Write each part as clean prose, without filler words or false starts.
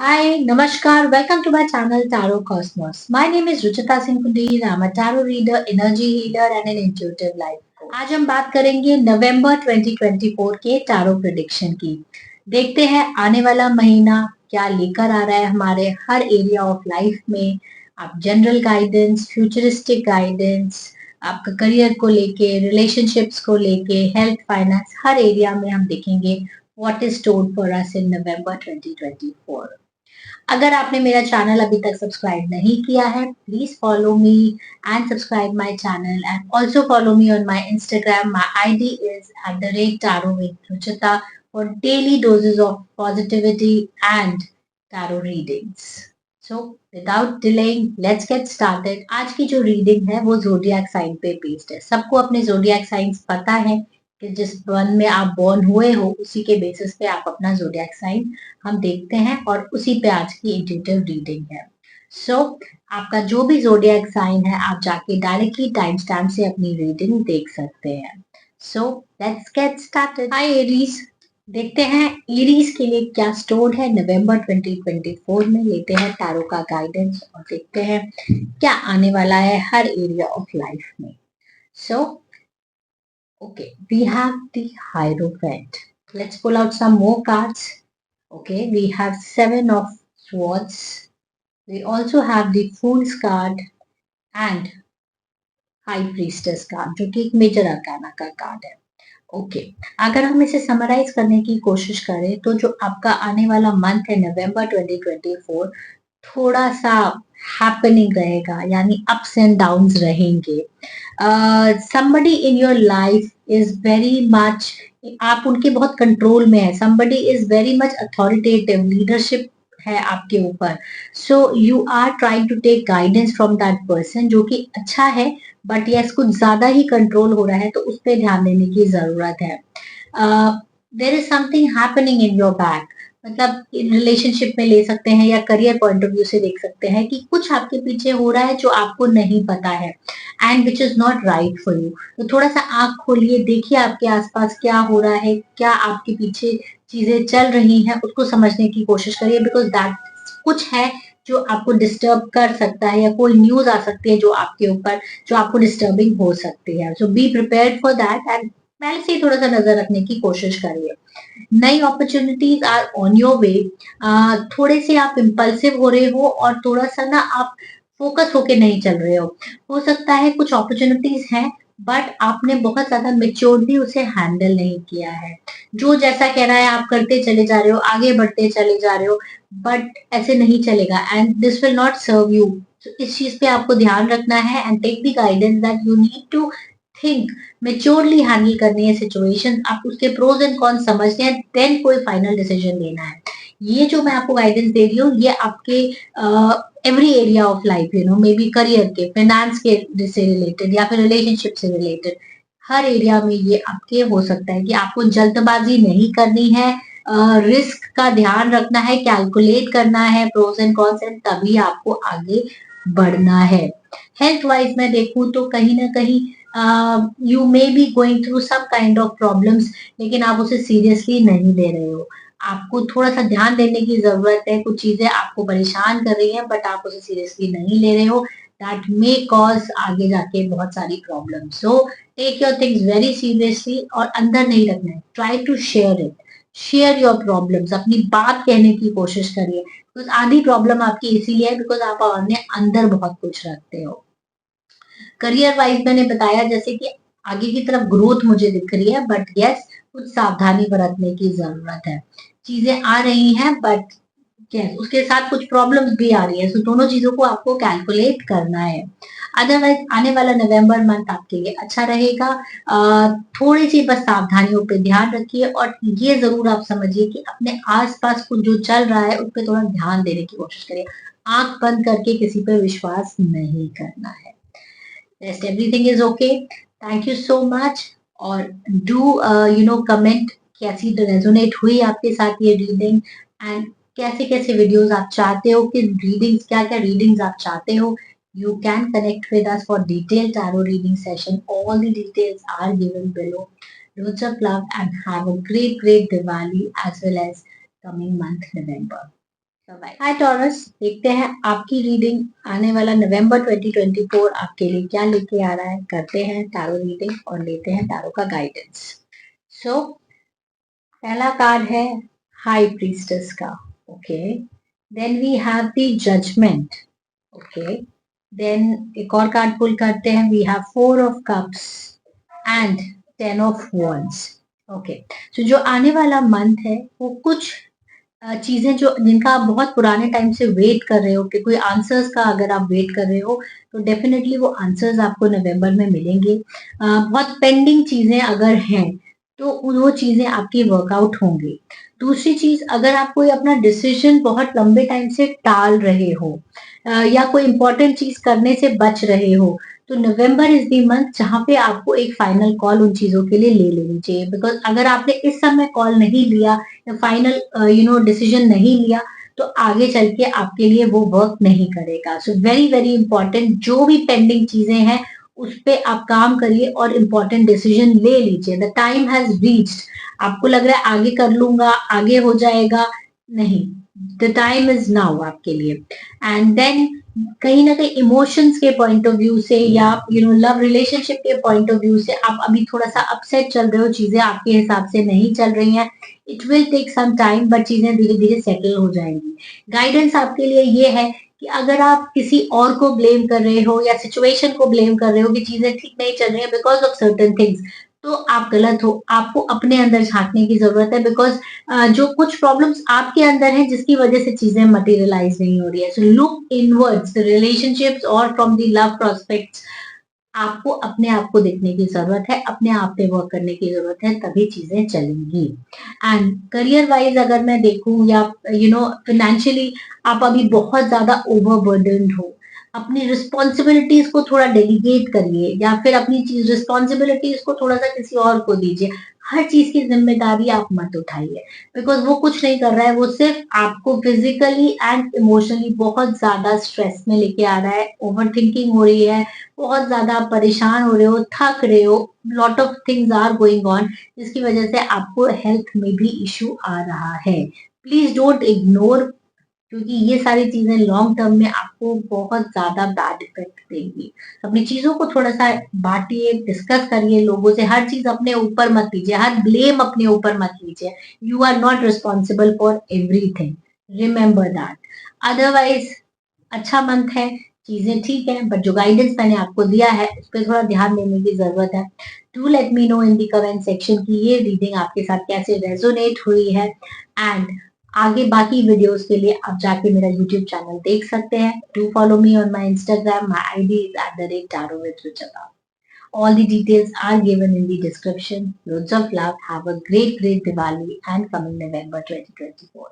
Hi, Namaskar. Welcome to my channel Tarot Cosmos. My name is Ruchita Singh Pundir. I'm a tarot reader, energy healer and an intuitive life coach. आज हम बात करेंगे नवंबर 2024 के tarot prediction की। देखते हैं आने वाला महीना क्या लेकर आ रहा है हमारे हर एरिया ऑफ लाइफ में। आप जनरल गाइडेंस, फ्यूचरिस्टिक गाइडेंस, आपका करियर को लेके, रिलेशनशिप्स को लेके, हेल्थ, फाइनेंस, हर एरिया में हम देखेंगे what is stored for us in November 2024। अगर आपने मेरा चैनल अभी तक सब्सक्राइब नहीं किया है, please follow me and subscribe my channel and also follow me on my Instagram. My ID is @tarot with Ruchita for daily doses of positivity and tarot readings. So without delaying, let's get started. आज की जो reading है वो zodiac sign पे based है। सबको अपने zodiac science पता है कि जिस वन में आप बॉर्न हुए हो उसी के बेसिस पे आप अपना जोडियक साइन हम देखते हैं और उसी पे आज की इंट्यूटिव रीडिंग है। सो आपका जो भी जोडियक साइन है आप जाके डायरेक्टली टाइम स्टैम्प से अपनी रीडिंग देख सकते हैं। So let's get started. Hi Aries, देखते हैं एरीज के लिए क्या स्टोर्ड है नवंबर 2024 में। लेते हैं टैरो का गाइडेंस और देखते हैं क्या आने वाला है हर एरिया ऑफ लाइफ में। सो okay, we have the Hierophant. Let's pull out some more cards. Okay, we have Seven of Swords. We also have the Fool's card and High Priestess card, जो कि एक मेजर अरकाना का card है। Okay, अगर हम इसे summarise करने की कोशिश करें तो जो आपका आने वाला मंथ है नवंबर 2024 थोड़ा सा हैपनिंग रहेगा, यानी अप्स एंड डाउन्स रहेंगे। Somebody in your life is very much, आप उनके बहुत कंट्रोल में है। Somebody is very much authoritative, leadership है आपके ऊपर। So you are trying to take guidance from that person, जो कि अच्छा है, बट यस कुछ ज्यादा ही कंट्रोल हो रहा है तो उस पर ध्यान देने की जरूरत है। There is something happening in your back, मतलब रिलेशनशिप में ले सकते हैं या करियर पॉइंट ऑफ व्यू से देख सकते हैं कि कुछ आपके पीछे हो रहा है जो आपको नहीं पता है and which is not right for you. तो थोड़ा सा आंख खोलिए, देखिए आपके आसपास क्या हो रहा है, क्या आपके पीछे चीजें चल रही हैं, उसको समझने की कोशिश करिए। बिकॉज दैट कुछ है जो आपको डिस्टर्ब कर सकता है या कोई न्यूज आ सकती है जो आपके ऊपर, जो आपको डिस्टर्बिंग हो सकती है। So be prepared for that and पहले से ही थोड़ा सा नजर रखने की कोशिश करिए। नई opportunities are on your way. थोड़े से आप इम्पल्सिव हो रहे हो और थोड़ा सा ना आप फोकस होके नहीं चल रहे हो सकता है कुछ अपॉर्चुनिटीज हैं बट आपने बहुत ज्यादा मेच्योरली उसे हैंडल नहीं किया है। जो जैसा कह रहा है आप करते चले जा रहे हो, आगे बढ़ते चले जा रहे हो, बट ऐसे नहीं चलेगा and this will not serve you. इस चीज पे आपको ध्यान रखना है and take the guidance that you need to think, maturely handle करनी है सिचुएशन, आप उसके प्रोज एंड कॉन्स समझते हैं, देन कोई फाइनल डिसीजन लेना है। ये जो मैं आपको गाइडेंस दे रही हूँ ये आपके every area of life, you know, may be career के, फाइनेंस के से रिलेटेड या फिर रिलेशनशिप से रिलेटेड, हर एरिया में ये आपके हो सकता है कि आपको जल्दबाजी नहीं करनी है। रिस्क का ध्यान रखना है, कैलकुलेट करना है प्रोज एंड कॉन्स एंड तभी आपको आगे बढ़ना है। हेल्थ वाइज मैं देखूं तो कहीं ना कहीं you may be going through some kind of problems, लेकिन आप उसे सीरियसली नहीं ले रहे हो। आपको थोड़ा सा ध्यान देने की जरूरत है, कुछ चीजें आपको परेशान कर रही हैं बट आप उसे सीरियसली नहीं ले रहे हो। दैट मे कॉज आगे जाके बहुत सारी problem. So take your things very seriously और अंदर नहीं रखना है। Try to share it, share your problems, अपनी बात कहने की कोशिश करिए। बिकॉज आधी प्रॉब्लम आपकी इसीलिए है बिकॉज आप अपने अंदर बहुत कुछ रखते हो। करियर वाइज मैंने बताया जैसे कि आगे की तरफ ग्रोथ मुझे दिख रही है बट यस कुछ सावधानी बरतने की जरूरत है। चीजें आ रही हैं बट यस उसके साथ कुछ प्रॉब्लम्स भी आ रही है। सो दोनों चीजों को आपको कैलकुलेट करना है। अदरवाइज आने वाला नवंबर मंथ आपके लिए अच्छा रहेगा। थोड़ी सी बस सावधानियों पे ध्यान रखिए और ये जरूर आप समझिए कि अपने आसपास कुछ जो चल रहा है उस पर थोड़ा ध्यान देने की कोशिश करिए। आंख बंद करके किसी पे विश्वास नहीं करना है। rest everything is okay. Thank you so much और do you know comment कैसी रेजोनेट हुई आपके साथ ये रीडिंग एंड कैसे कैसे वीडियोस आप चाहते हो कि रीडिंग्स, क्या क्या रीडिंग्स आप चाहते हो। You can connect with us for detailed tarot reading session. All the details are given below. Loads of love and have a great Diwali as well as coming month November. Hi taurus, देखते हैं आपकी reading आने वाला नवंबर 2024 आपके लिए क्या लेके आ रहा है। करते हैं टैरो रीडिंग और लेते हैं टैरो का गाइडेंस। सो पहला कार्ड है हाई प्रीस्टेस का। Okay, then we have the judgement. Okay, then एक और कार्ड पुल करते हैं। We have 4 of cups and 10 of wands। Okay, तो जो आने वाला मंथ है वो कुछ चीजें जो जिनका आप बहुत पुराने टाइम से वेट कर रहे हो कि कोई आंसर्स का अगर आप वेट कर रहे हो तो डेफिनेटली वो आंसर्स आपको नवंबर में मिलेंगे। बहुत पेंडिंग चीजें अगर हैं तो वो चीजें आपकी वर्कआउट होंगी। दूसरी चीज, अगर आप कोई अपना डिसीजन बहुत लंबे टाइम से टाल रहे हो या कोई इंपॉर्टेंट चीज करने से बच रहे हो तो नवंबर इज द मंथ जहां पे आपको एक फाइनल कॉल उन चीजों के लिए ले लेनी चाहिए। बिकॉज अगर आपने इस समय कॉल नहीं लिया या फाइनल डिसीजन नहीं लिया तो आगे चल के आपके लिए वो वर्क नहीं करेगा। सो वेरी वेरी इंपॉर्टेंट, जो भी पेंडिंग चीजें हैं उस पे आप काम करिए और इम्पोर्टेंट डिसीजन ले लीजिए। The time has reached. आपको लग रहा है आगे कर लूंगा, आगे हो जाएगा, नहीं, द टाइम इज नाउ आपके लिए। एंड देन कहीं ना कहीं इमोशंस के पॉइंट ऑफ व्यू से या लव रिलेशनशिप के पॉइंट ऑफ व्यू से आप अभी थोड़ा सा अपसेट चल रहे हो, चीजें आपके हिसाब से नहीं चल रही हैं। It will take some time but चीजें धीरे धीरे सेटल हो जाएंगी। गाइडेंस आपके लिए ये है कि अगर आप किसी और को ब्लेम कर रहे हो या सिचुएशन को ब्लेम कर रहे हो कि चीजें ठीक नहीं चल रही है बिकॉज ऑफ सर्टन थिंग्स, तो आप गलत हो। आपको अपने अंदर झांकने की जरूरत है। बिकॉज जो कुछ प्रॉब्लम्स आपके अंदर हैं जिसकी वजह से चीजें मटेरियलाइज नहीं हो रही है। So look inwards the relationships और फ्रॉम द लव प्रोस्पेक्ट्स। आपको अपने आप को देखने की जरूरत है, अपने आप पे वर्क करने की जरूरत है, तभी चीजें चलेंगी। एंड करियर वाइज अगर मैं देखूं या फाइनेंशियली आप अभी बहुत ज्यादा ओवरबर्डन्ड हो, अपनी रिस्पॉन्सिबिलिटीज को थोड़ा डेलीगेट करिए या फिर अपनी चीज रिस्पॉन्सिबिलिटीज को थोड़ा सा किसी और को दीजिए। हर चीज की जिम्मेदारी आप मत उठाइए बिकॉज वो कुछ नहीं कर रहा है, वो सिर्फ आपको फिजिकली एंड इमोशनली बहुत ज्यादा स्ट्रेस में लेके आ रहा है। ओवर थिंकिंग हो रही है, बहुत ज्यादा आप परेशान हो रहे हो, थक रहे हो, lot of things are going on जिसकी वजह से आपको हेल्थ में भी इश्यू आ रहा है। प्लीज डोंट इग्नोर, क्योंकि ये सारी चीजें लॉन्ग टर्म में आपको बहुत ज्यादा बैड इफेक्ट देंगी। अपनी चीजों को थोड़ा सा बांटिए, डिस्कस करिए लोगों से। हर चीज अपने ऊपर मत लीजिए, हर ब्लेम अपने ऊपर मत लीजिए। You are not responsible for everything, remember that. Otherwise अच्छा मंथ है, चीजें ठीक है, बट जो गाइडेंस मैंने आपको दिया है उस पर थोड़ा ध्यान देने की जरूरत है। Do let me know in the comment section की ये रीडिंग आपके साथ कैसे रेजोनेट हुई है। एंड आगे बाकी वीडियोस के लिए आप जाके मेरा यूट्यूब चैनल देख सकते हैं। Do follow me on my Instagram, my ID is @tarot All the details are given in the description. Loads of love. Have a great Diwali and coming November 2024.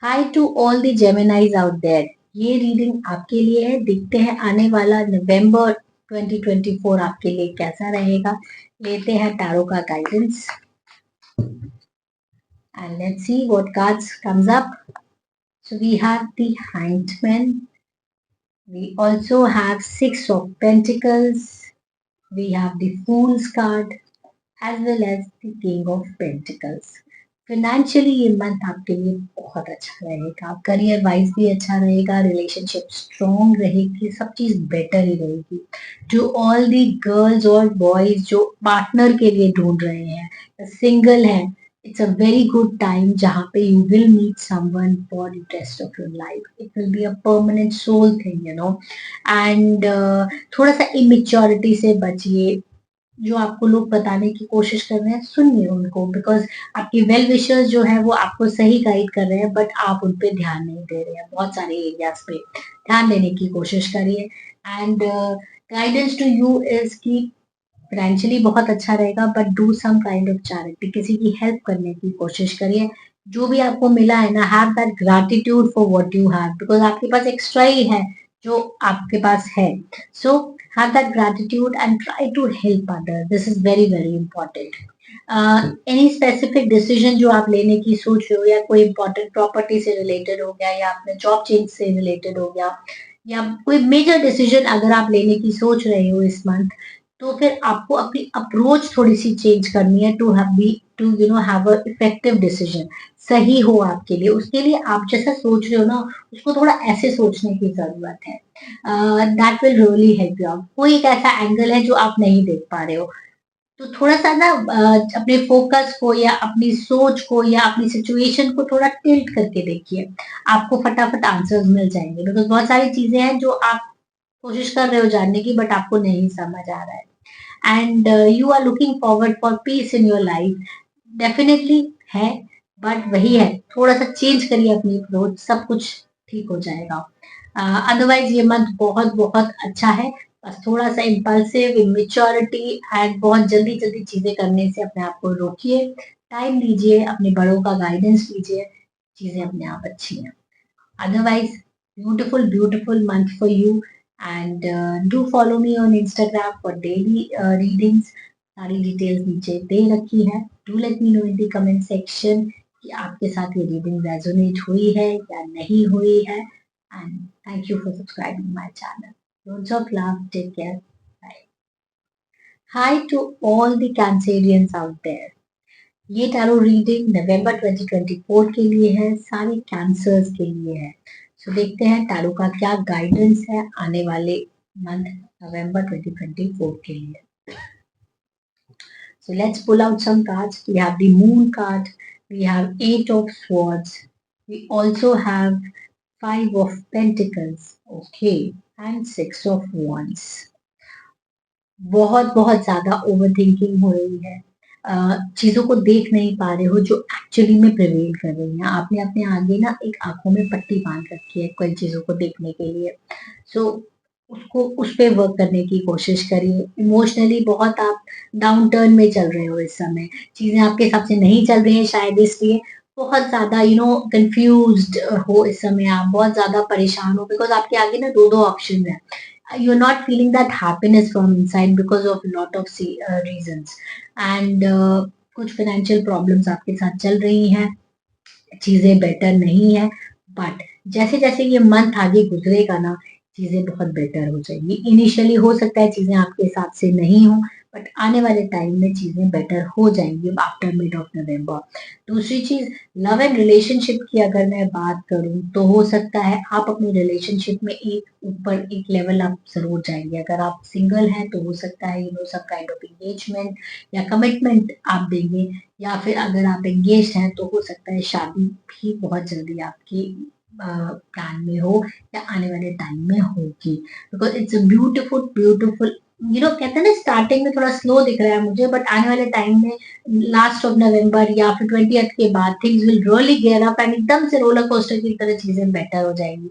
Hi to all the Geminis out there. ये reading आपके लिए है। देखते हैं आने वाला नवंबर 2024 आपके लिए कैसा रहेगा। लेते हैं टैरो का guidance and let's see what cards comes up. So we have the Hanged Man. We also have 6 of Pentacles. We have the Fool's card as well as the King of Pentacles. Financially ये month आपके लिए बहुत अच्छा रहेगा, career wise भी अच्छा रहेगा, relationship strong रहेगी, सब चीज बेटर ही रहेगी। टू ऑल दी गर्ल्स और बॉयज जो पार्टनर के लिए ढूंढ रहे हैं, सिंगल हैं, it's a very good time जहाँ पे you will meet someone for the rest of your life. It will be a permanent soul thing, and थोड़ा सा इमेच्योरिटी से बचिए। जो आपको लोग बताने की कोशिश कर रहे हैं सुनिए उनको, बिकॉज आपके वेल विशर्स जो है वो आपको सही गाइड कर रहे हैं बट आप उन पे ध्यान नहीं दे रहे हैं। बहुत सारे एरियाज पे ध्यान देने की कोशिश करिए। And guidance to you is कि फाइनेंशियली बहुत अच्छा रहेगा but do some kind of charity, किसी की हेल्प करने की कोशिश करिए। जो भी आपको मिला है ना, have that gratitude for what you have, because आपके पास एक्स्ट्रा ही है जो आपके पास है। सो have that gratitude and try to help others. This is very important. Any specific decision जो आप लेने की सोच रहे हो या कोई important property से related हो गया या अपने job change से related हो गया या कोई major decision अगर आप लेने की सोच रहे हो इस month, तो फिर आपको अपनी अप्रोच थोड़ी सी चेंज करनी है to have a effective decision, सही हो आपके लिए। उसके लिए आप जैसा सोच रहे हो ना, उसको थोड़ा ऐसे सोचने की जरूरत है। That will really help you out. कोई एक ऐसा एंगल है जो आप नहीं देख पा रहे हो, तो थोड़ा सा ना अपने फोकस को या अपनी सोच को या अपनी सिचुएशन को थोड़ा टिल्ट करके देखिए। आपको फटाफट आंसर्स मिल जाएंगे, बिकॉज बहुत सारी चीजें हैं जो आप कोशिश कर रहे हो जानने की, बट आपको नहीं समझ आ रहा है। And you are looking forward for peace in your life, definitely है। बट वही है, थोड़ा सा चेंज करिए अपनी अप्रोच, सब कुछ ठीक हो जाएगा। अदरवाइज ये मंथ बहुत बहुत अच्छा है। बस थोड़ा सा इम्पल्सिव, इमेच्योरिटी एंड बहुत जल्दी जल्दी चीजें करने से अपने आप को रोकिए। टाइम लीजिए, अपने बड़ों का गाइडेंस लीजिए, चीजें अपने आप अच्छी हैं। Otherwise, beautiful month for you. And do follow me on Instagram for daily readings. सारी डिटेल्स नीचे दे रखी है। Do let me know in the comment section कि आपके साथ ये रीडिंग रेजोनेट हुई है या नहीं हुई है। And thank you for subscribing my channel. Loads of love. Take care. Bye. Hi to all the Cancerians out there. ये टैरो रीडिंग नवंबर 2024 के लिए है, सारे कैंसर्स के लिए है। सो देखते हैं टैरो का क्या गाइडेंस है आने वाले मंथ नवंबर 2024 के लिए। So let's pull out some cards. We have the Moon card, we have Eight of Swords, we also have Five of Pentacles, okay, and Six of Wands. बहुत बहुत ज्यादा ओवर थिंकिंग हो रही है, चीजों को देख नहीं पा रहे हो जो एक्चुअली में प्रिवेल कर रही हैं। आपने अपने आगे ना एक आंखों में पट्टी बांध रखी है कई चीजों को देखने के लिए। सो उसको उस पे वर्क करने की कोशिश करिए। इमोशनली बहुत आप डाउन टर्न में चल रहे हो इस समय, चीजें आपके हिसाब से नहीं चल रही हैं, शायद इसलिए बहुत ज्यादा कंफ्यूज्ड हो इस समय। आप बहुत ज्यादा परेशान हो बिकॉज आपके आगे ना दो दो ऑप्शन है। You're not feeling that happiness from inside because of a lot of reasons. And कुछ फाइनेंशियल प्रॉब्लम्स आपके साथ चल रही हैं, चीजें बेटर नहीं है। बट जैसे जैसे ये मंथ आगे गुजरेगा ना, चीजें बहुत बेटर हो जाएंगी। इनिशियली हो सकता है चीजें आपके हिसाब से नहीं हो, बट आने वाले टाइम में चीजें बेटर हो जाएंगी आफ्टर मिड ऑफ नवंबर। दूसरी चीज, लव एंड रिलेशनशिप की अगर मैं बात करूं तो हो सकता है आप अपने रिलेशनशिप में एक ऊपर एक लेवल आप जरूर जाएंगे। अगर आप सिंगल हैं तो हो सकता है सम काइंड ऑफ एंगेजमेंट या कमिटमेंट आप देंगे, या फिर अगर आप एंगेज हैं तो हो सकता है शादी भी बहुत जल्दी आपकी प्लान में हो या आने वाले टाइम में होगी। बिकॉज इट्स अ ब्यूटीफुल कहते हैं ना, स्टार्टिंग में थोड़ा स्लो दिख रहा है मुझे, बट आने वाले टाइम में लास्ट ऑफ नवंबर या फिर 20th के बाद things will really gear up and एकदम से रोलर कोस्टर की तरह चीजें बेटर हो जाएंगी।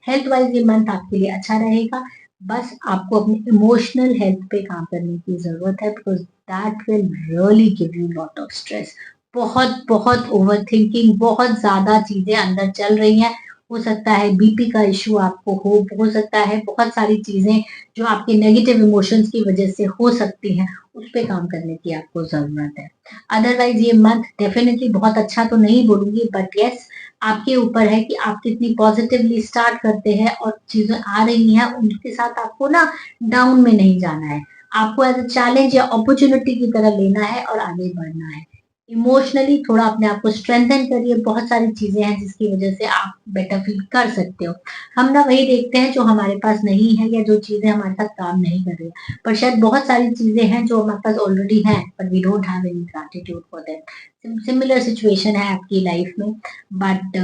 हेल्थ वाइज ये मंथ आपके लिए अच्छा रहेगा। बस आपको अपनी इमोशनल हेल्थ पे काम करने की जरूरत है, because that will really give you lot of stress. बहुत बहुत ओवर थिंकिंग, बहुत ज्यादा चीजें अंदर चल रही हैं। हो सकता है बीपी का इश्यू आपको हो सकता है बहुत सारी चीजें जो आपके नेगेटिव इमोशंस की वजह से हो सकती हैं, उस पे काम करने की आपको जरूरत है। अदरवाइज ये मंथ डेफिनेटली बहुत अच्छा तो नहीं बोलूंगी, बट यस, आपके ऊपर है कि आप कितनी पॉजिटिवली स्टार्ट करते हैं और चीजें आ रही हैं उनके साथ आपको ना डाउन में नहीं जाना है। आपको एज अ चैलेंज या अपॉर्चुनिटी की तरह लेना है और आगे बढ़ना है। इमोशनली थोड़ा अपने आप को स्ट्रेंथन करिए, बहुत सारी चीजें हैं जिसकी वजह से आप बेटर फील कर सकते हो। हम ना वही देखते हैं जो हमारे पास नहीं है या जो चीजें हमारे साथ काम नहीं कर रही, पर शायद बहुत सारी चीजें हैं जो हमारे पास ऑलरेडी हैं, but we don't have any gratitude for them. Similar situation है आपकी लाइफ में, बट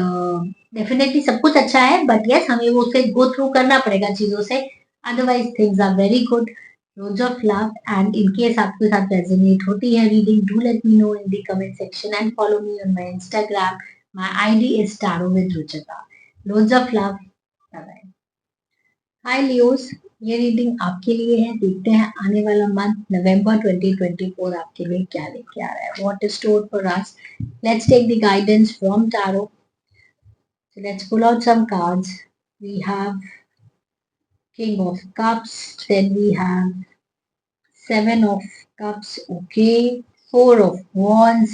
डेफिनेटली सब कुछ अच्छा है, बट यस हमें वो उसे गो थ्रू करना पड़ेगा चीजों से। Otherwise things are very good. Loads of love, and in case आपके साथ रेजोनेट होती है reading, do let me know in the comment section and follow me on my Instagram. My ID is tarot with Ruchita. Loads of love. Bye bye. Hi Leos, ये reading आपके लिए है। देखते हैं आने वाला मंथ नवंबर 2024 आपके लिए क्या लेके आ रहा है। What is stored for us? Let's take the guidance from tarot. So let's pull out some cards. We have King of Cups, then we have Seven of Cups, okay, Four of Wands.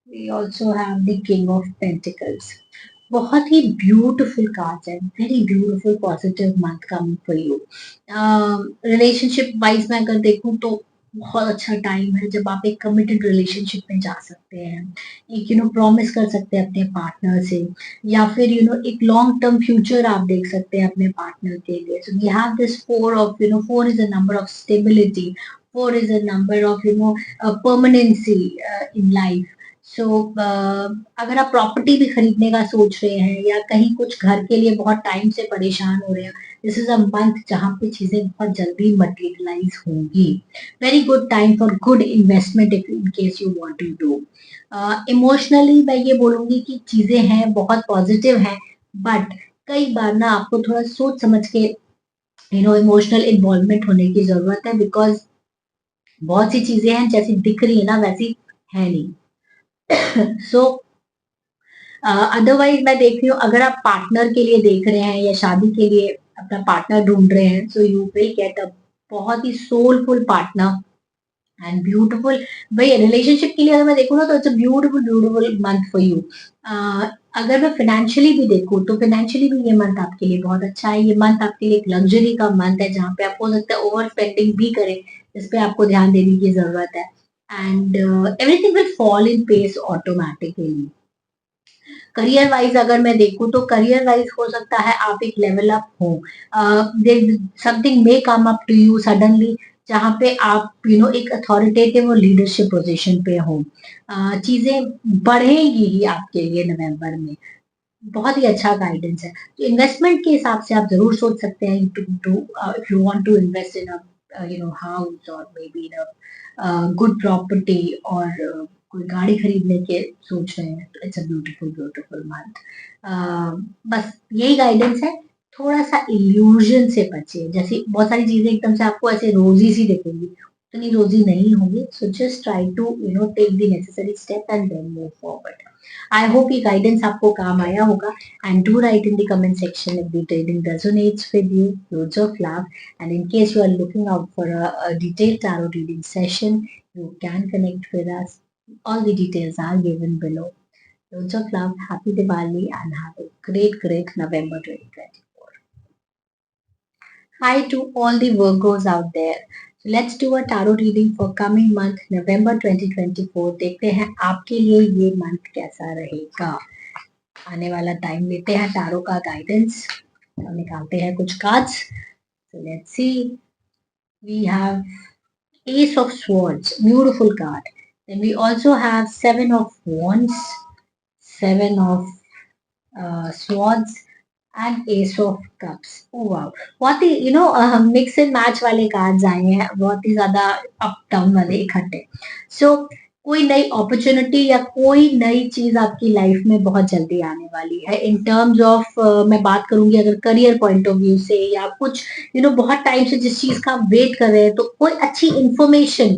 We also have the King of Pentacles. बहुत ही beautiful cards है, very beautiful positive month coming for you. Relationship wise मैं अगर देखूं तो बहुत अच्छा time है जब आप एक कमिटेड रिलेशनशिप में जा सकते हैं, एक प्रॉमिस कर सकते हैं अपने पार्टनर से, या फिर एक लॉन्ग टर्म फ्यूचर आप देख सकते हैं अपने पार्टनर के लिए। So we have this four of four is a number of stability, four is a number of permanency in life. So अगर आप प्रॉपर्टी भी खरीदने का सोच रहे हैं या कहीं कुछ घर के लिए बहुत टाइम से परेशान हो रहे हैं, दिस इज अ मंथ जहाँ पे चीजें बहुत जल्दी मटेरियलाइज होंगी। Very good time for good investment if in case you want to do. Emotionally मैं ये बोलूंगी कि चीजें हैं बहुत पॉजिटिव हैं, बट कई बार ना आपको थोड़ा सोच समझ के इमोशनल इन्वॉल्वमेंट होने की जरूरत है, बिकॉज बहुत सी चीजें हैं जैसी दिख रही है ना वैसी है नहीं। सो अदरवाइज मैं देख रही हूँ, अगर आप पार्टनर के लिए देख रहे हैं या शादी के लिए अपना पार्टनर ढूंढ रहे हैं, so you will get a बहुत ही सोलफुल पार्टनर एंड ब्यूटीफुल। भाई रिलेशनशिप के लिए अगर मैं देखूँ ना तो it's a beautiful beautiful month for you. अगर मैं फाइनेंशियली भी देखूँ तो फाइनेंशियली भी ये मंथ आपके लिए बहुत अच्छा है। ये मंथ आपके लिए एक लग्जरी का मंथ है जहाँ पे आप हो सकता है ओवर स्पेंडिंग भी करें, इस पे आपको ध्यान देने की जरूरत है। And everything will fall in place automatically. Career wise अगर मैं देखूं तो करियर वाइज हो सकता है आप एक लेवल अप हो, something may come up to you suddenly, जहाँ पे आप एक अथॉरिटेटिव और लीडरशिप पोजीशन पे हो। चीजें बढ़ेंगी ही आपके लिए नवंबर में। बहुत ही अच्छा गाइडेंस है। तो इन्वेस्टमेंट के हिसाब से आप जरूर सोच सकते हैं to do, if you want to invest in a house और may be in a good property, और कोई गाड़ी खरीदने के सोच रहे हैं तो it's a beautiful beautiful month. बस यही गाइडेंस है। थोड़ा सा इल्यूजन से बचिए, जैसे बहुत सारी चीजें एकदम से आपको ऐसे रोजी सी दिखेंगी, उतनी रोजी नहीं होगी। So just try to take the necessary step and then move forward. I hope ये गाइडेंस आपको काम आया होगा, and do write in the comment section if the reading resonates with you. Loads of love. And in case you are looking out for a detailed tarot reading session, you can connect with us. All the details are given below. Loads of love. Happy Diwali and have a great, great November 2024. Hi to all the Virgos out there. So let's do a tarot reading for coming month November 2024. देखते हैं आपके लिए ये month कैसा रहेगा। आने वाला time लेते हैं टारो का गाइडेंस और निकालते हैं कुछ cards. So let's see. We have Ace of Swords, beautiful card. Then we also have Seven of Wands, Seven of Swords, and Ace of Cups. Oh wow, बहुत ही मिक्स एंड मैच वाले cards आए हैं, बहुत ही ज्यादा up down वाले इकट्ठे। सो कोई नई अपॉर्चुनिटी या कोई नई चीज आपकी लाइफ में बहुत जल्दी आने वाली है। इन टर्म्स ऑफ मैं बात करूंगी अगर करियर पॉइंट ऑफ व्यू से, या कुछ बहुत टाइम से जिस चीज का आप वेट कर रहे हैं, तो कोई अच्छी information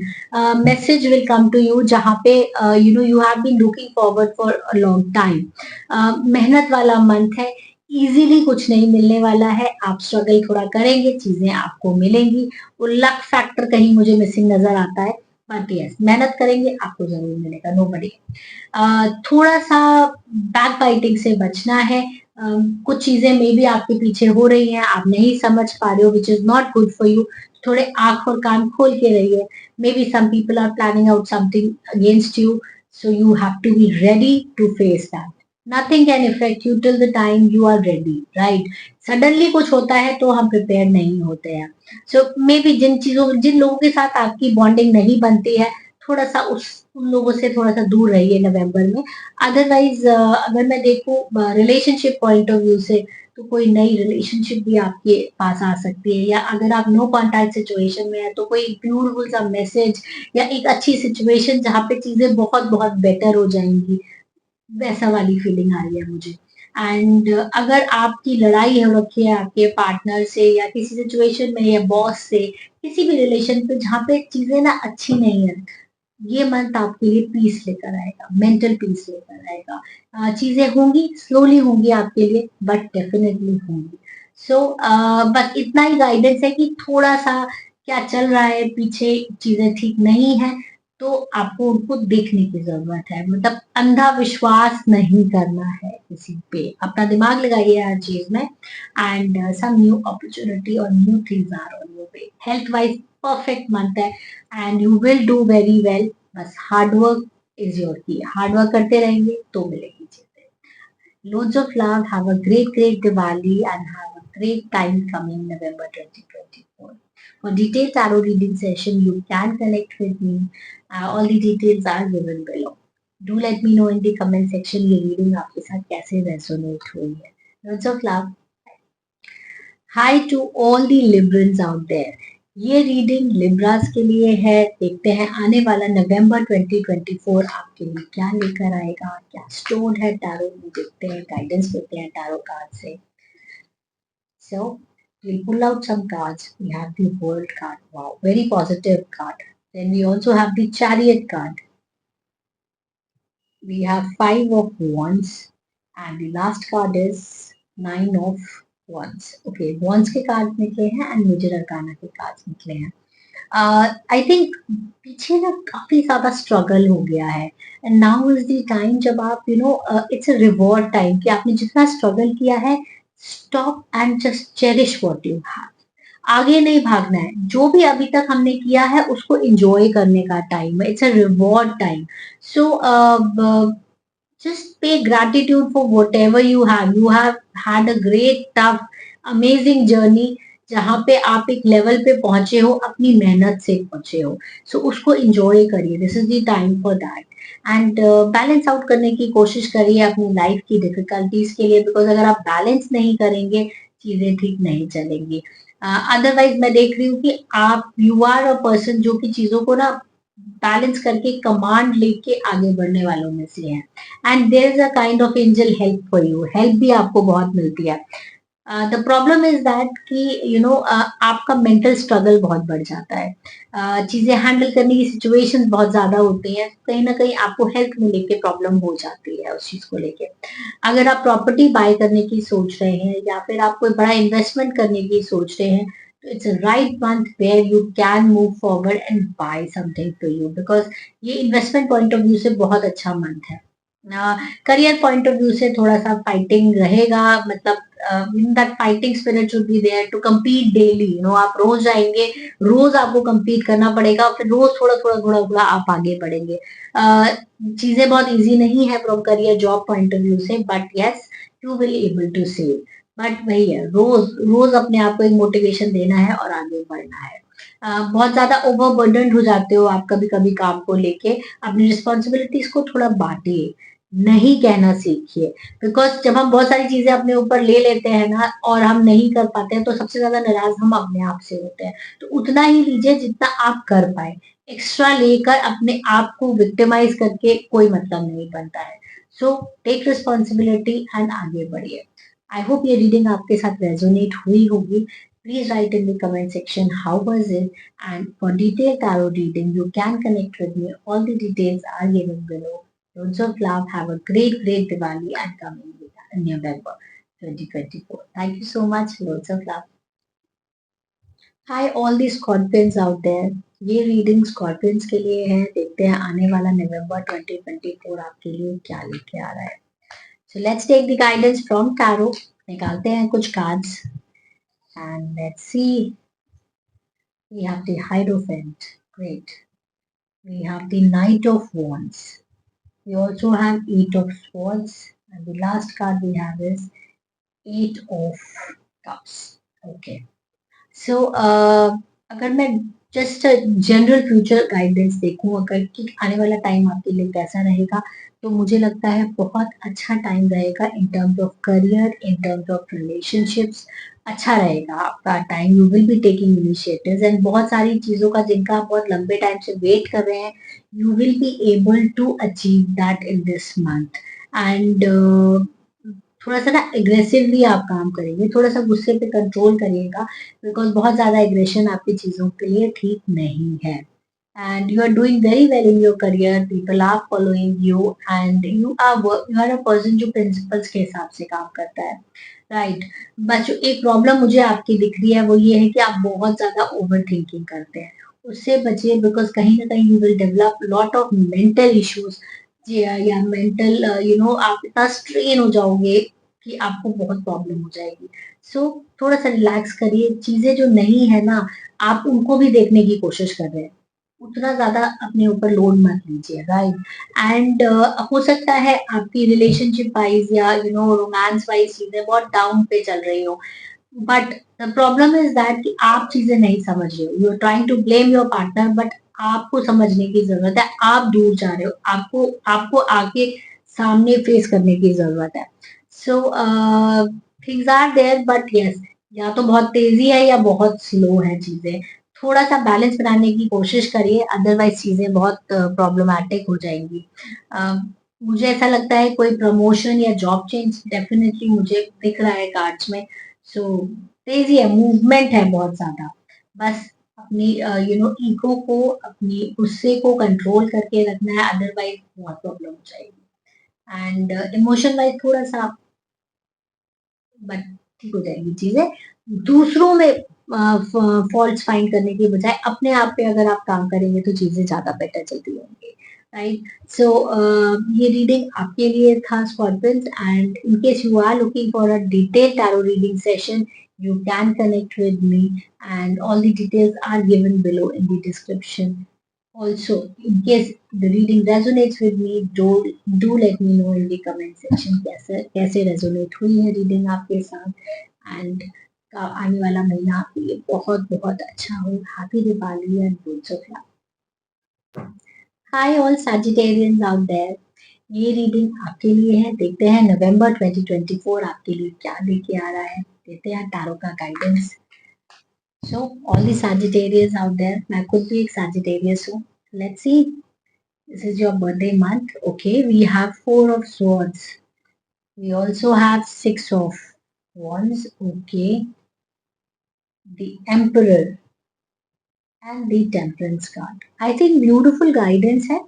message will come to you, जहाँ पे you have been looking forward for a long time. मेहनत वाला मंथ है, इजीली कुछ नहीं मिलने वाला है, आप स्ट्रगल थोड़ा करेंगे, चीजें आपको मिलेंगी। वो लक फैक्टर कहीं मुझे मिसिंग नजर आता है, बट यस मेहनत करेंगे आपको जरूर मिलेगा, नो बडी। थोड़ा सा बैक बाइटिंग से बचना है। कुछ चीजें मे बी आपके पीछे हो रही हैं, आप नहीं समझ पा रहे हो, which is not good for you. थोड़े आंख और कान खोल के रहिए। Maybe some people are planning out something against you, so you have to be ready to face that. Nothing can affect you till the time you are ready, right? Suddenly कुछ होता है तो हम prepare नहीं होते हैं। So maybe जिन लोगों के साथ आपकी बॉन्डिंग नहीं बनती है, थोड़ा सा उन लोगों से थोड़ा सा दूर रहिए नवंबर में। अदरवाइज अगर मैं देखूं रिलेशनशिप पॉइंट ऑफ व्यू से, तो कोई नई रिलेशनशिप भी आपके पास आ सकती है, या अगर आप नो कॉन्टैक्ट सिचुएशन में है तो कोई ब्यूटीफुल सा मैसेज या एक अच्छी सिचुएशन जहाँ पे चीजें बहुत बहुत बेटर हो जाएंगी, वैसा वाली फीलिंग आ रही है मुझे। एंड अगर आपकी लड़ाई हो रखी है आपके पार्टनर से या किसी सिचुएशन में या बॉस से, किसी भी रिलेशन पे जहाँ पे चीजें ना अच्छी नहीं है, ये मंथ आपके लिए पीस लेकर आएगा, मेंटल पीस लेकर आएगा। चीजें होंगी, स्लोली होंगी आपके लिए, बट डेफिनेटली होंगी। सो बस इतना ही गाइडेंस है कि थोड़ा सा क्या चल रहा है पीछे, चीजें ठीक नहीं है, तो आपको उनको देखने की जरूरत है, मतलब अंधा विश्वास नहीं करना है किसी पे, अपना दिमाग लगाइए हर चीज में। एंड सम न्यू अपॉर्चुनिटी और new things are on your way. Health wise perfect month है and you will do very well. बस hard work is your key, hard work करते रहेंगे तो मिलेगी चीजें। Loads of love. Have a great Diwali and have a great time coming November 2024. For detailed tarot reading session, you can connect with me. All the details are given below. Do let me know in the comment section ये reading आपके साथ कैसे resonate हुई है. Loads of love. Hi to all the Librans out there. ये reading Libras के लिए है। देखते हैं आने वाला नवंबर 2024 आपके लिए क्या लेकर आएगा, क्या स्टोन है टैरो में। देखते हैं, गाइडेंस लेते हैं टैरो कार्ड से। So we'll pull out some cards. We have the World card. Wow, very positive card. Then we also have the Chariot card. We have Five of Wands, and the last card is Nine of Wands. Okay, Wands के card निकले हैं and major arcana के card निकले हैं। I think पीछे ना काफी ज्यादा स्ट्रगल हो गया है and now is the time जब आप इट्स अ रिवॉर्ड टाइम कि आपने जितना स्ट्रगल किया है, stop and just cherish what you have. आगे नहीं भागना है, जो भी अभी तक हमने किया है उसको एंजॉय करने का टाइम है। It's a reward time. So just pay gratitude for whatever you have. You have had a great tough amazing journey जहाँ पे आप एक लेवल पे पहुंचे हो, अपनी मेहनत से पहुंचे हो। सो उसको एंजॉय करिए, this is the time for that. And balance out करने की कोशिश करिए अपनी लाइफ की डिफिकल्टीज के लिए, बिकॉज अगर आप बैलेंस नहीं करेंगे चीजें ठीक नहीं चलेंगी। अदरवाइज मैं देख रही हूँ कि आप यू आर अ पर्सन जो कि चीजों को ना बैलेंस करके कमांड लेके आगे बढ़ने वालों में से है। And there is a kind of angel help for you, help भी आपको बहुत मिलती है। द प्रॉब्लम इज दैट कि आपका मेंटल स्ट्रगल बहुत बढ़ जाता है। चीजें हैंडल करने की सिचुएशंस बहुत ज्यादा होती हैं, कहीं ना कहीं आपको हेल्थ में लेके प्रॉब्लम हो जाती है उस चीज को लेके। अगर आप प्रॉपर्टी बाय करने की सोच रहे हैं या फिर आप कोई बड़ा इन्वेस्टमेंट करने की सोच रहे हैं, तो it's right month where you can move forward and buy something for you, because ये इन्वेस्टमेंट पॉइंट ऑफ व्यू से बहुत अच्छा मंथ है। करियर पॉइंट ऑफ व्यू से थोड़ा सा फाइटिंग रहेगा, मतलब that fighting spirit should be there to compete daily. आप रोज जाएंगे, रोज आपको compete करना पड़ेगा, फिर रोज थोड़ा थोड़ा थोड़ा थोड़ा आप आगे बढ़ेंगे। चीजें बहुत इजी नहीं है from career job point of view से, but yes you will able to save. बट वही है, रोज रोज अपने आप को एक मोटिवेशन देना है और आगे बढ़ना है। बहुत ज्यादा ओवरबर्डन हो जाते हो आप कभी कभी काम को लेके, अपनी रिस्पॉन्सिबिलिटीज को थोड़ा बांटिए, नहीं कहना सीखिए। बिकॉज जब हम बहुत सारी चीजें अपने ऊपर ले लेते हैं ना और हम नहीं कर पाते हैं, तो सबसे ज्यादा नाराज हम अपने आप से होते हैं। तो उतना ही लीजिए जितना आप कर पाए, एक्स्ट्रा लेकर अपने आप को विक्टिमाइज करके कोई मतलब नहीं बनता है। सो टेक रिस्पॉन्सिबिलिटी एंड आगे बढ़िए। आई होप ये रीडिंग आपके साथ रेजोनेट हुई होगी। Please write in the comment section how was it, and for detailed tarot reading you can connect with me. All the details are given below. Loads of love. Have a great Diwali and coming in November 2024. Thank you so much. Loads of love. Hi all the Scorpions out there. ये reading Scorpions के लिए है। देखते हैं आने वाला नवंबर 2024 आपके लिए क्या लेके आ रहा है। So let's take the guidance from tarot. निकालते हैं कुछ cards and let's see. We have the Hierophant. Great. We have the Knight of Wands. We also have Eight of Swords. And the last card we have is Eight of Cups. Okay. So, अगर मैं just general future guidance देखूं अगर कि आने वाला time आपके लिए कैसा रहेगा, तो मुझे लगता है बहुत अच्छा टाइम रहेगा in terms of career, in terms of relationships. अच्छा रहेगा आपका time. You will be taking initiatives and बहुत सारी चीज़ों का जिनका आप बहुत लंबे टाइम से वेट कर रहे हैं, you will be able to achieve that in this month. And थोड़ा सा ना एग्रेसिवली आप काम करेंगे, थोड़ा सा गुस्से पे कंट्रोल करिएगा, बिकॉज बहुत ज्यादा एग्रेशन आपकी चीजों के लिए ठीक नहीं है। And you are doing very well in your career, people are following you and you are a person जो प्रिंसिपल्स के हिसाब से काम करता है, राइट। बस जो एक प्रॉब्लम मुझे आपकी दिख रही है वो ये है कि आप बहुत ज्यादा ओवर थिंकिंग करते हैं। उससे बचिए, बिकॉज कहीं ना कहीं you will develop lot of mental issues या मेंटल आप इतना स्ट्रेन हो जाओगे कि आपको बहुत प्रॉब्लम हो जाएगी। सो थोड़ा सा रिलैक्स करिए, चीजें जो नहीं है ना आप उनको भी देखने की कोशिश कर रहे हैं, उतना ज्यादा अपने ऊपर लोड मत लीजिए, राइट। एंड हो सकता है आपकी रिलेशनशिप वाइज या रोमांस वाइज चीजें बहुत डाउन पे चल रही हो, but the problem is that कि आप चीजें नहीं समझ रहे हो, you are trying to blame your partner, but आपको समझने की जरूरत है, आप दूर जा रहे हो, आपको आपको आके सामने फेस करने की जरूरत है। So things are there, but yes, या तो बहुत तेजी है या बहुत स्लो है चीजें, थोड़ा सा बैलेंस बनाने की कोशिश करिए, अदरवाइज चीजें बहुत प्रॉब्लमैटिक हो जाएंगी। मुझे ऐसा लगता है कोई प्रमोशन या जॉब चेंज डेफिनेटली मुझे दिख रहा है कार्ड्स में। सो तेजी है, मूवमेंट है बहुत ज्यादा, बस अपनी ईगो को, अपनी गुस्से को कंट्रोल करके रखना है, अदरवाइज बहुत प्रॉब्लम हो जाएगी। एंड इमोशन वाइज थोड़ा सा बट ठीक हो जाएगी चीजें। दूसरों में फॉल्ट्स फाइंड करने की बजाय अपने आप पे अगर आप काम करेंगे तो चीजें ज्यादा बेटर चलती होंगी, राइट। सो ये रीडिंग आपके लिए था Scorpions, and in case you are looking for a detailed tarot reading session, you can connect with me, and all the details are given below in the description. Also, in case the reading resonates with me, do let me know in the comment section कैसे resonate हुई है reading आपके साथ, and आने वाला महीना आपके लिए बहुत बहुत अच्छा हो। Happy Diwali and loads of love. Hi all Sagittarians out there. ये रीडिंग आपके लिए है, देखते हैं नवंबर 2024 आपके लिए क्या लेके आ रहा है, देते हैं टैरो का guidance. So all the Sagittarians out there, मैं खुद भी एक Sagittarius हूँ। Let's see. This is your birthday month. Okay, we have Four of Swords. We also have Six of Wands. Okay, the Emperor and the Temperance card. I think beautiful guidance है।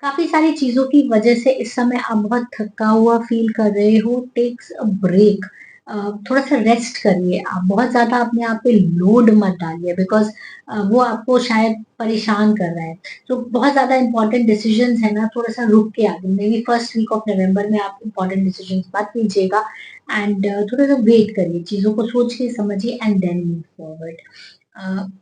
काफी सारी चीजों की वजह से इस समय आप बहुत थका हुआ फील कर रहे हो, टेक्स अ ब्रेक। थोड़ा सा रेस्ट करिए, आप बहुत ज्यादा अपने आप पे लोड मत डालिए, बिकॉज वो आपको शायद परेशान कर रहा है। तो बहुत ज्यादा इंपॉर्टेंट डिसीजंस है ना, थोड़ा सा रुक के आगे, maybe first week of November में आप इंपॉर्टेंट डिसीजंस मत लीजिएगा, एंड थोड़ा सा वेट करिए, चीजों को सोच के समझिए and then move forward.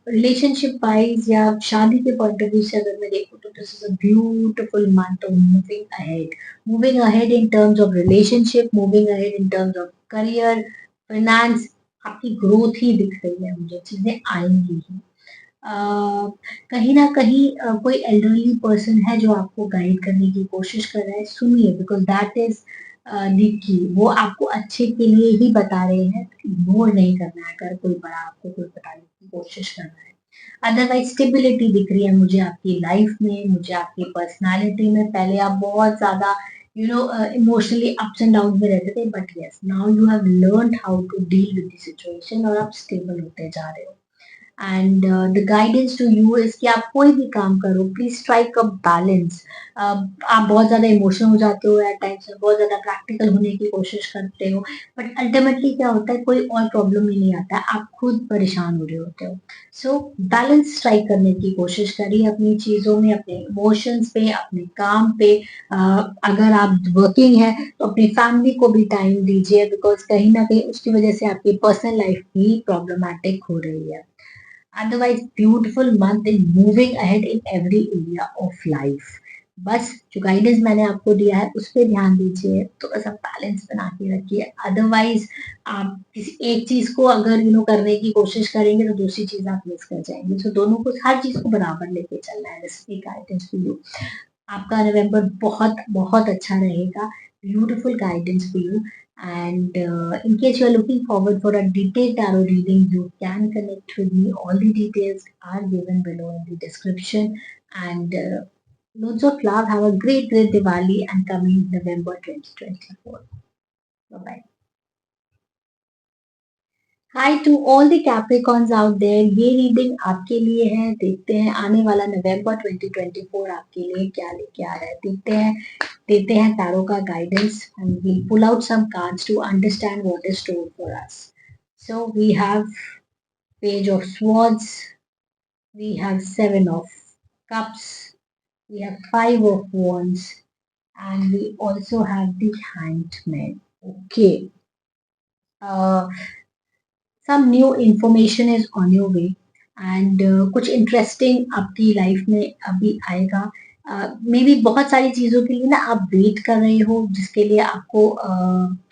Relationship wise या शादी के पॉइंट ऑफ व्यू से अगर मैं देखूँ तो this is a beautiful month of moving ahead in terms of relationship, moving ahead in terms of career, finance. आपकी ग्रोथ ही दिख रही है मुझे, चीजें आएंगी ही। कहीं ना कहीं कोई एल्डरली पर्सन है जो आपको गाइड करने की कोशिश कर रहा है, सुनिए, बिकॉज दैट इज दी की, वो आपको अच्छे के लिए ही बता रहे हैं, इग्नोर नहीं करना है अगर कोई बड़ा आपको कोई बताने की कोशिश कर रहा है। अदरवाइज स्टेबिलिटी दिख रही है मुझे आपकी लाइफ में, मुझे आपकी पर्सनालिटी में। पहले आप बहुत ज्यादा इमोशनली अप्स एंड डाउन में रहते थे, but yes now you have learn how to deal with the situation, और आप स्टेबल होते जा रहे हो। And the guidance to you is कि आप कोई भी काम करो, प्लीज स्ट्राइक अ बैलेंस। आप बहुत ज्यादा इमोशनल हो जाते हो एट टाइम्स, बहुत ज्यादा प्रैक्टिकल होने की कोशिश करते हो, बट अल्टीमेटली क्या होता है, कोई और प्रॉब्लम ही नहीं आता है, आप खुद परेशान हो रहे होते हो। सो बैलेंस स्ट्राइक करने की कोशिश करिए अपनी चीजों में, अपने इमोशंस पे, अपने काम पे। अगर आप वर्किंग है तो अपनी फैमिली को भी टाइम दीजिए, बिकॉज कहीं ना कहीं उसकी वजह से आपकी पर्सनल लाइफ भी प्रॉब्लमैटिक हो रही है। Otherwise, beautiful month in moving ahead in every area of life. बस जो गाइडेंस मैंने आपको दिया है उस पर ध्यान दीजिए, थोड़ा सा बैलेंस बना के रखिए, अदरवाइज आप किसी एक चीज को अगर करने की कोशिश करेंगे तो दूसरी चीज आप मिस कर जाएंगे। तो दोनों को, हर चीज को बराबर लेके चलना है, this is guidance for you. आपका नवंबर बहुत बहुत अच्छा रहेगा, beautiful guidance for you. And in case you are looking forward for a detailed tarot reading, you can connect with me. All the details are given below in the description. And loads of love. Have a great, great Diwali and coming November 2024. Bye bye. Hi to all the Capricorns out there, ये reading आपके लिए है, देखते हैं आने वाला नवंबर 2024 आपके लिए क्या लेके आ रहा है, देखते हैं, देते हैं टैरो का guidance, and we pull out some cards to understand what is told for us. So we have page of swords, we have Seven of Cups, we have Five of Wands, and we also have the Hanged Man. Okay. Uh, some new information is on your way and कुछ interesting आपकी life में अभी आएगा may be बहुत सारी चीज़ों के लिए ना आप वेट कर रहे हो जिसके लिए आपको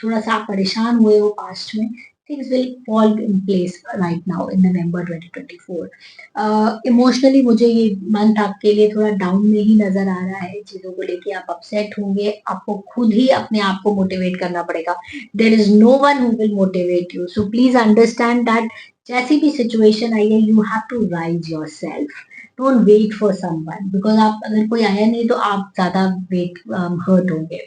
थोड़ा सा आप परेशान हुए हो पास्ट में things will fall in place right now in November 2024 emotionally मुझे ये मंथ आपके लिए थोड़ा डाउन में ही नजर आ रहा है चीज़ों को लेके आप अपसेट होंगे आपको खुद ही अपने आप को मोटिवेट करना पड़ेगा there is no one who will motivate you so please understand that जैसी भी सिचुएशन आई है you have to rise yourself don't wait for someone because आप अगर कोई आया नहीं तो आप ज्यादा वेट हर्ट होंगे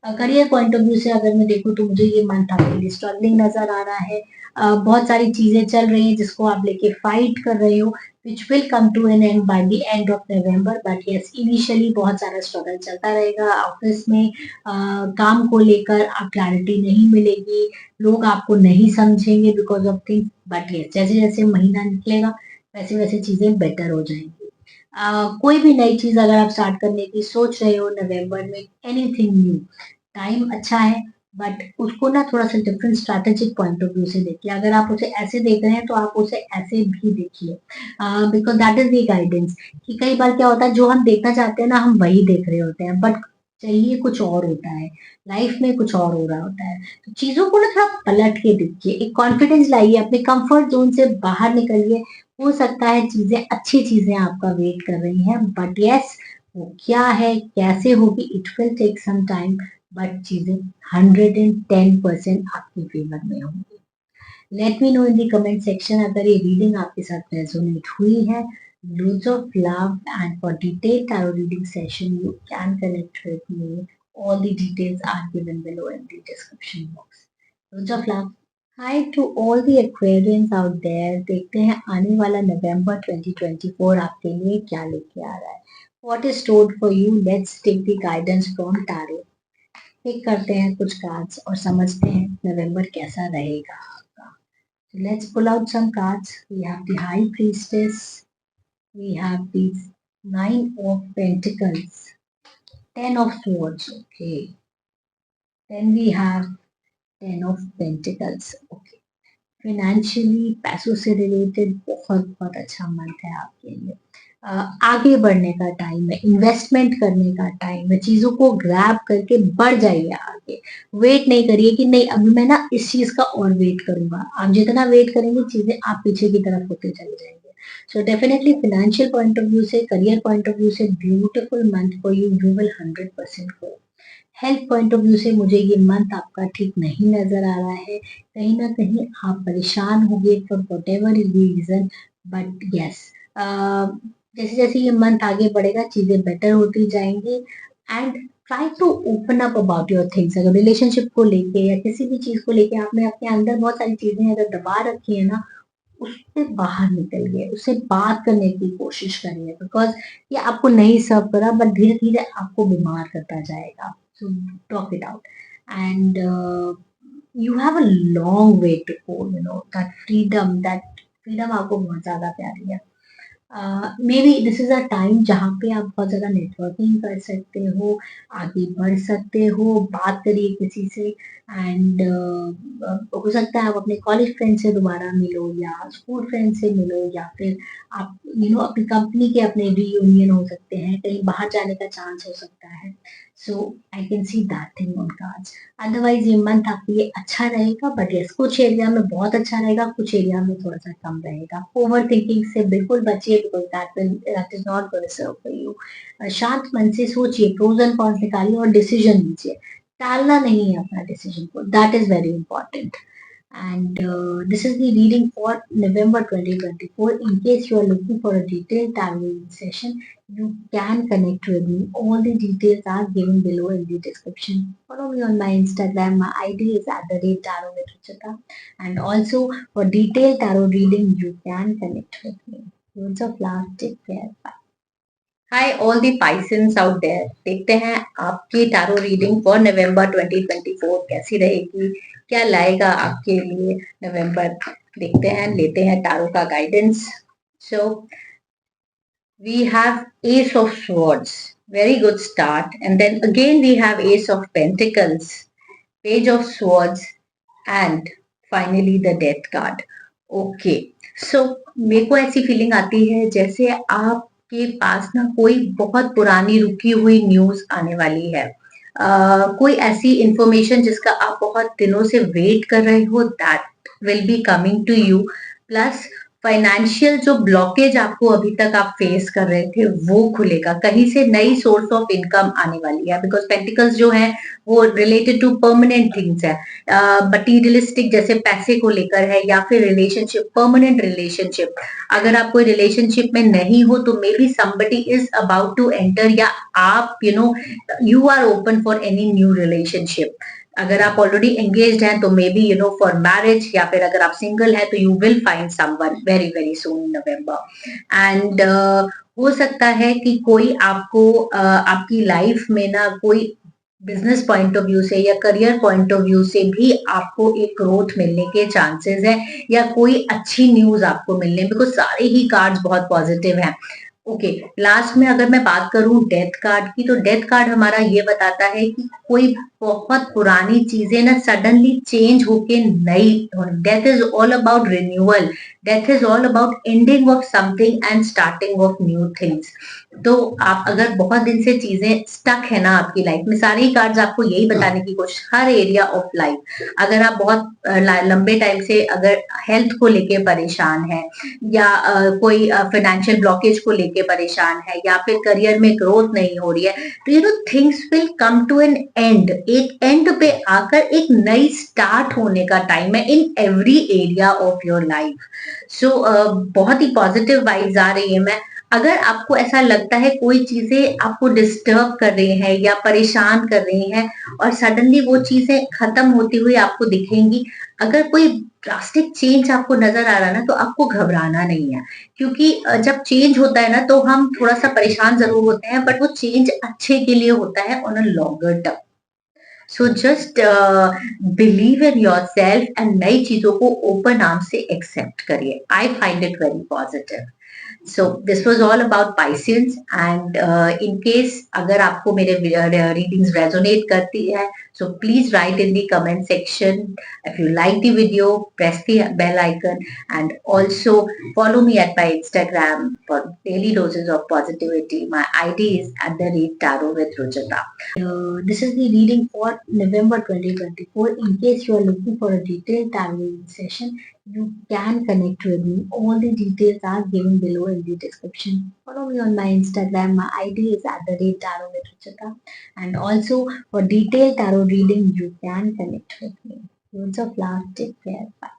करियर पॉइंट ऑफ व्यू से अगर मैं देखूँ तो मुझे ये मंथ आपके लिए स्ट्रगलिंग नजर आ रहा है बहुत सारी चीजें चल रही हैं जिसको आप लेके फाइट कर रहे हो which will come to an end by the end of November but yes initially बहुत सारा स्ट्रगल चलता रहेगा ऑफिस में काम को लेकर आप क्लैरिटी नहीं मिलेगी लोग आपको नहीं समझेंगे because of things but yes जैसे जैसे महीना निकलेगा वैसे वैसे चीजें बेटर हो जाएंगी कोई भी नई चीज अगर आप स्टार्ट करने की सोच रहे हो नवंबर में एनीथिंग न्यू टाइम अच्छा है बट उसको ना थोड़ा सा different strategic point of view से देखिए अगर आप उसे ऐसे देख रहे हैं तो आप उसे ऐसे भी देखिए because that is the guidance कि कई बार क्या होता है जो हम देखना चाहते हैं ना हम वही देख रहे होते हैं बट चाहिए कुछ और होता है लाइफ में कुछ और हो रहा होता है तो चीजों को ना थोड़ा पलट के देखिए एक कॉन्फिडेंस लाइए अपने कंफर्ट जोन से बाहर निकलिए हो सकता है चीजें अच्छी चीजें आपका वेट कर रही हैं बट यस वो क्या है कैसे होगी it will take some time but चीजें 110% आपके फेवर में होंगी let me know in the comment section अगर ये रीडिंग आपके साथ रेजोनेट हुई है loads of love and for detailed tarot reading session you can connect with me all the details are given below in the description box loads of love hi to all the Aquarians out there देखते हैं आने वाला नवंबर 2024 आपके लिए क्या लेके आ रहा है what is stored for you let's take the guidance from tarot pick करते हैं कुछ कार्ड्स और समझते हैं नवंबर कैसा रहेगा आपका so let's pull out some cards we have the high priestess we have the nine of pentacles 10 of swords okay then we have 10 of pentacles okay financially पैसों से रिलेटेड बहुत बहुत अच्छा मंथ है आपके लिए आगे बढ़ने का टाइम है इन्वेस्टमेंट करने का टाइम है चीजों को ग्रैब करके बढ़ जाइए आगे वेट नहीं करिए कि नहीं अभी मैं ना इस चीज का और वेट करूंगा आप जितना वेट करेंगे चीजें आप पीछे की तरफ होते चले जाएंगे so definitely financial point of view से करियर पॉइंट ऑफ व्यू से beautiful month for you you will 100% grow health point of view से मुझे ये मंथ आपका ठीक नहीं नजर आ रहा है कहीं ना कहीं आप परेशान होंगे for whatever is reason but yes जैसे जैसे ये मंथ आगे बढ़ेगा चीजें बेटर होती जाएंगी and try to open up about your things अगर रिलेशनशिप को लेके या किसी भी चीज को लेके आपने अपने अंदर बहुत सारी चीजें अगर दबा रखी है ना उससे बाहर निकलिए उससे बात करने की कोशिश करिए बिकॉज ये आपको नहीं सर्व करा बट धीरे धीरे आपको बीमार करता जाएगा so talk it out and you have a long way to go you know that freedom आपको बहुत ज्यादा प्यारी है may be this is a time जहाँ पे आप बहुत ज्यादा नेटवर्किंग कर सकते हो आगे बढ़ सकते हो बात करिए किसी से एंड हो सकता है आप अपने कॉलेज फ्रेंड से दोबारा मिलो या स्कूल फ्रेंड से मिलो या फिर आप अपनी कंपनी के अपने रीयूनियन हो सकते हैं कहीं बाहर जाने का चांस हो सकता है so I can see that thing on cards otherwise ये मंथ आपके लिए अच्छा रहेगा बट यस कुछ एरिया में बहुत अच्छा रहेगा कुछ एरिया में थोड़ा सा कम रहेगा ओवर थिंकिंग से बिल्कुल बचिए because that is not going to serve for you शांत मन से सोचिए प्रोज एंड कॉन्स निकालिए और डिसीजन लीजिए टालना नहीं है अपना डिसीजन को that is very important and this is the reading for November 2024 in case you are looking for a detailed tarot reading session you can connect with me all the details are given below in the description follow me on my Instagram my ID is @tarot with Ruchita and also for detailed tarot reading you can connect with me loads of love take care bye hi all the Pisceans out there देखते हैं आपकी tarot reading for नवंबर 2024 कैसी रहेगी क्या लाएगा आपके लिए नवंबर देखते हैं लेते हैं टारो का guidance so we have Ace of Swords, very good start, and then again we have Ace of Pentacles, Page of Swords, and finally the Death card. Okay, so मेरे को ऐसी फीलिंग आती है जैसे आपके पास ना कोई बहुत पुरानी रुकी हुई न्यूज आने वाली है, कोई ऐसी इंफॉर्मेशन जिसका आप बहुत दिनों से वेट कर रहे हो, that will be coming to you. Plus financial जो ब्लॉकेज आपको अभी तक आप फेस कर रहे थे वो खुलेगा, कहीं से नई सोर्स ऑफ इनकम आने वाली है, बिकॉज पेंटिकल्स जो है वो रिलेटेड टू परमानेंट थिंग्स है, मटीरियलिस्टिक जैसे पैसे को लेकर है, या फिर रिलेशनशिप, परमानेंट रिलेशनशिप। अगर आप कोई रिलेशनशिप में नहीं हो तो maybe somebody is about to enter, या आप you are open for any new relationship. अगर आप ऑलरेडी एंगेज्ड हैं तो मे बी फॉर मैरिज, या फिर अगर आप सिंगल है तो you will find someone very very soon in November. And हो सकता है कि कोई आपको आपकी लाइफ में ना कोई बिजनेस पॉइंट ऑफ व्यू से या करियर पॉइंट ऑफ व्यू से भी आपको एक ग्रोथ मिलने के चांसेस है, या कोई अच्छी न्यूज आपको मिलने, बिकॉज सारे ही कार्ड्स बहुत पॉजिटिव हैं। ओके, लास्ट में अगर मैं बात करूं डेथ कार्ड की, तो डेथ कार्ड हमारा ये बताता है कि कोई बहुत पुरानी चीजें ना सडनली चेंज होके नई, death is all about renewal, death is all about ending of something and starting of new things. तो आप अगर बहुत दिन से चीजें स्टक है ना आपकी लाइफ में, सारे ही कार्ड्स आपको यही बताने की कोशिश, हर एरिया ऑफ लाइफ, अगर आप बहुत लंबे टाइम से अगर हेल्थ को लेके परेशान है, या कोई फाइनेंशियल ब्लॉकेज को लेके परेशान है, या फिर करियर में ग्रोथ नहीं हो रही है, तो things will come to an end, एक एंड पे आकर एक नई स्टार्ट होने का टाइम है in every area of your life. So बहुत ही पॉजिटिव वाइब्स आ रही है। मैं, अगर आपको ऐसा लगता है कोई चीजें आपको डिस्टर्ब कर रही हैं या परेशान कर रही हैं और सडनली वो चीजें खत्म होती हुई आपको दिखेंगी, अगर कोई ड्रास्टिक चेंज आपको नजर आ रहा है ना, तो आपको घबराना नहीं है, क्योंकि जब चेंज होता है ना तो हम थोड़ा सा परेशान जरूर होते हैं, बट वो चेंज अच्छे के लिए होता है on a longer term. So just believe in your self and नई चीजों को ओपन आर्म से एक्सेप्ट करिए। I find it very positive. So this was all about Pisceans, and in case अगर आपको मेरे readings resonate करती है, so please write in the comment section. If you like the video, press the bell icon, and also follow me at my Instagram for daily doses of positivity. My ID is @tarot with Ruchita. This is the reading for November 2024. In case you are looking for a detailed tarot reading session, you can connect with me. All the details are given below in the description. Follow me on my Instagram. My ID is @tarot with Ruchita. And also for detailed tarot reading, you can connect with me. Loads of love. Take care. Bye.